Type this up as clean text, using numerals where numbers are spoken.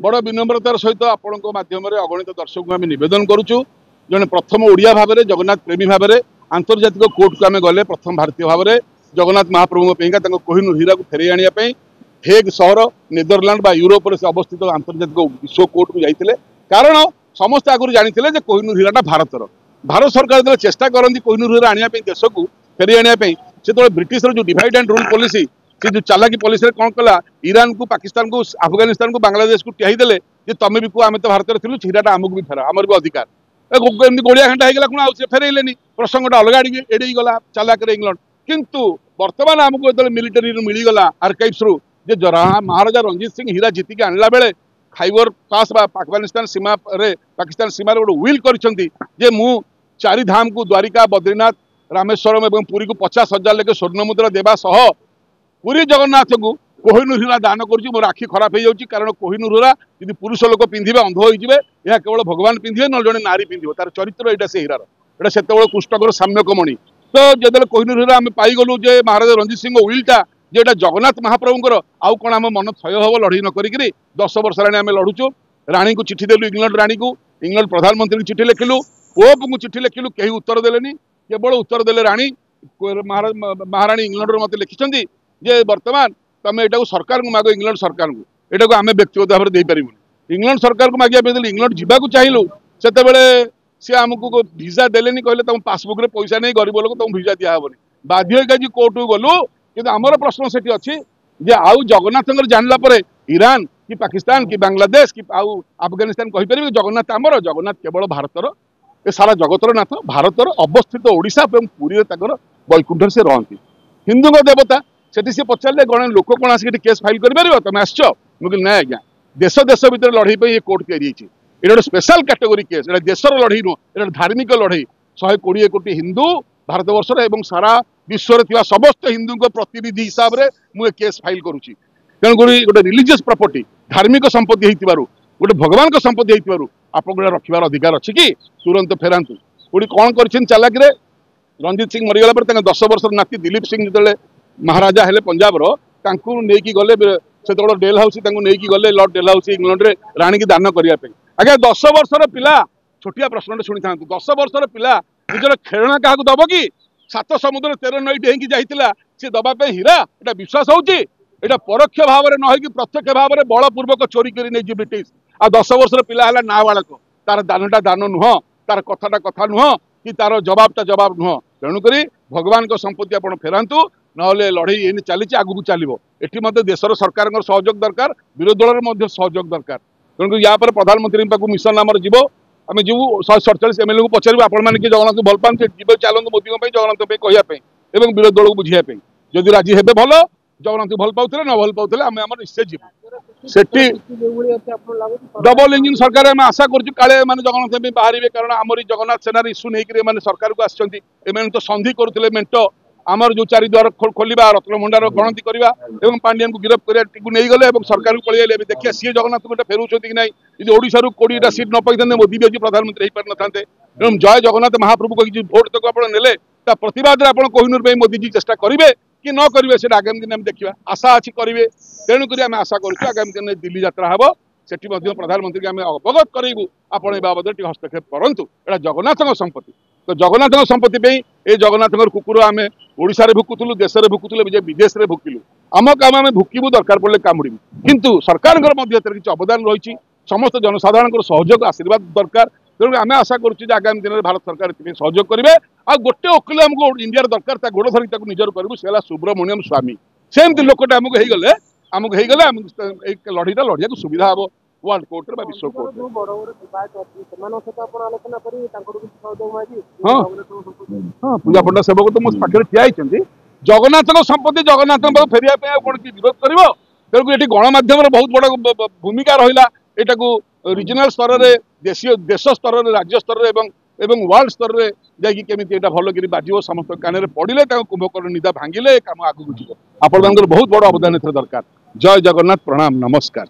बड़ विनम्रतार सहित आपण माध्यम अगणित दर्शक को आम नवेदन करुचु जड़े प्रथम ओडिया भाव में जगन्नाथ प्रेमी भाव में आंतर्जातिक कोर्ट को आम गले प्रथम भारतीय भाव में जगन्नाथ महाप्रभु कोहिनूर हीरा को फेरई आने हेग सहर नेदरलैंड बा यूरोप से अवस्थित आंतर्जातिक विश्व कोर्ट को जाते कारण समस्त आगुरी जानी कोहिनूर हीराटा भारतर भारत सरकार जो चेष्टा करती कोहिनूर हीरा आने देश को फेरई आने से ब्रिटिश जो डिवाइड एंड रूल पॉलिसी से जो चालाकी पॉलिसी कौन कला ईरान को पाकिस्तान को अफगानिस्तान को बांग्लादेश को टिहाईदे तमें भी कह आम तो भारत थी हीराटा आमको भी फेर आमर भी अधिकार एमती गोड़िया घंटा होगा कौन आउ फेरईले प्रसंगटा अलग आड़े एड़ी गला चालाक इंग्लैंड किंतु वर्तमान आमको जो मिलिटरी मिलगला आर्काइव्स रु महाराजा रणजीत सिंह हीरा जीतिक आणला बेले खाइबर पास अफगानिस्तान सीमा रे पाकिस्तान सीमार गोटे विल कर मु चारि धाम को द्वारिका बद्रीनाथ रामेश्वरम एवं पुरी को 50,000 लेके स्वर्ण मुद्रा देवा सह पुरी जगन्नाथ को कोहिनूर हीरा दान करुच्ची मोर आखि खराब हो जाऊँगी कारण कोहिनूर हीरा यदि पुरुष लोक पिंधे अंध हो केवल भगवान पिंधे न जड़े नारी पिंधे तार चरित्र यहाँ से हीरार एटा से कृष्णकर साम्यकमणि तो जो कोहिनूर हीरा आम पाईगलु महाराजा रणजीत सिंह विलटा जेटा जगन्नाथ महाप्रभुंर आउ कौन आम मन क्षय हम लड़ई न करी 10 वर्ष आम लड़ुचु राणी को चिठी देलु इंग्लैंड राणी को इंग्लैंड प्रधानमंत्री को चिठी लिखिलु पोप को चिठी लिखिलु कहीं उत्तर देलेनी केवल उत्तर देले राणी महाराणी इंग्लैंड मत लिखिं जे वर्तमान तुम यहाँ सरकार को माग इंग्लैंड सरकार को यहाँ को आम व्यक्तिगत भाव में देपारू इंग्लैंड सरकार को मागे इंग्लैंड जावाक चाहिए से सी आमको भिजा देलेनी कहले तुम पासबुक पैसा नहीं गरीब लोग तुम भिजा दिहबनी बाध्य कोर्ट को गलु कि आमर प्रश्न से अच्छी जे आउ जगन्नाथ जानला ईरान कि पाकिस्तान कि बांग्लादेश कि आउ अफगानिस्तान कहीपर जगन्नाथ आमर जगन्नाथ केवल भारतर ए सारा जगतर नाथ भारतर अवस्थित ओडिशा और पुरी वैकुंठ से रहती हिंदू देवता से सी पचारे गणे लोक कौन आसिक केस फाइल कर तुम आस मुझे ना आज्ञा देश देश भितर लड़ई ये कोर्ट तैयारी ये गोटे स्पेशल कैटेगोरी केस ये देशर लड़ई नुह ये धार्मिक लड़ई 120 कोटी हिंदू भारतवर्ष एवं सारा विश्व में समस्त हिंदू प्रतिनिधि हिसाब से मुझे केस फाइल करुँची तेणुक गोटे रिलीजियस प्रॉपर्टी धार्मिक संपत्ति गोटे भगवान संपत्ति आपको रखार अधिकार अच्छी कि तुरंत फेरातु गोटे कौन कर चालाक रणजीत सिंह मरीगला 10 वर्ष नाती दिलीप सिंह जो महाराजा हेले पंजाब नहीं गले से डेल हाउस नहीं गले लॉर्ड डेल हाउस इंग्लैंड रे राणी की दान करने आज्ञा 10 वर्षर पिला छोटिया प्रश्न शुणी था 10 वर्षर पिला निजर खेलना क्या दब कि 7 समुद्र 13 नई डेईकी जाइतिला सी दबापे हीरा एटा विश्वास होची एटा परोक्ष भाव में न कि प्रत्यक्ष भाव में बलपूर्वक चोरी कर नहीं ब्रिटिश आ 10 वर्षर पिला है नाबालक तार दानटा दान नुह तार कथाटा कथा नुह कि तार जवाबटा जवाब नुह तेणुक भगवान संपत्ति आप फेरातु ना लड़ई ये चली आगू चलो ये देशर सरकार सहयोग दरकार विरोधी दल सहयोग दरकार तेणुक या प्रधानमंत्री मिशन आम जीव आम जीव 147 एमएलए को पचारू आपण मैंने जगन्नाथ भल पाते जीव चलते मोदी जगन्नाथ कहवाई और विरोधी दल को बुझाई जदि राजी हे भल जगन्नाथ भल पाते न भल पाते आम आम निश्चय जीव से डबल इंजिन सरकार आम आशा करूँ काले मैंने जगन्नाथ बाहर कारण आमरी जगन्नाथ सेनार इश्यू नहीं सरकार को आसमें तो संधि करुले मेट आमर जो चारिद्वार खोलिबा रत्नभंडार गणति करवा एवं पांड्यान को गिरफ्त करने गले सरकार को पलि देखिए सी जगन्नाथ गोटे फेरुंट कि ना यदि ओडिशा 20टा सीट न पाई मोदी भी आज प्रधानमंत्री हो पार न एवं जय जगन्नाथ महाप्रभु कही भोट तक आप नेले प्रतिवाद आप कोहिनूर में मोदी जी चेष्टा करेंगे कि न करेंगे से आगामी दिन देखा आशा अच्छी करेंगे तेणुक आम आशा करूँ आगामी दिन दिल्ली यात्रा हम सेठी प्रधानमंत्री आम अवगत करूँ आप बाबद हस्तक्षेप करूँ एटा जगन्नाथ संपत्ति तो जगन्नाथ संपत्ति ये जगन्नाथ कुकुर आम ओडिशा रे भुकुलु देश में भुकुलु विदेश में भुकिलु आम काम आम भुकबू दरकार पड़े कामुड़ू किंतु सरकार किसी अवदान रही समस्त जनसाधारण सहयोग आशीर्वाद दरकार तेणु आम आशा करुँ आगामी दिन में भारत सरकार सहयोग करेंगे आ गोटे वकिल आमको इंडिया दरकार गोड़ धरिक निजर करूँ से सुब्रमण्यम स्वामी सेमती लोकटे आमको होगले लड़ईटा लड़िया सुविधा हम वर्ल्ड कोर्ट रे विश्व कोर्ट हाँ पूजा पंडा सेवक तो मो पाखे ठिया जगन्नाथ संपत्ति जगन्नाथ फेरिया कौन कि विरोध कर तेणुक ये गणमाध्यम बहुत बड़ भूमिका रहा यहाँ को रिजनाल स्तर में देश स्तर में राज्य स्तर एवं वर्ल्ड स्तर में जाकि भल कर बाजो समस्त कान पड़े कुंभकर्ण निदा भांगिले काम आगू जीव आप बहुत बड़ अवदान दरकार जय जगन्नाथ प्रणाम नमस्कार।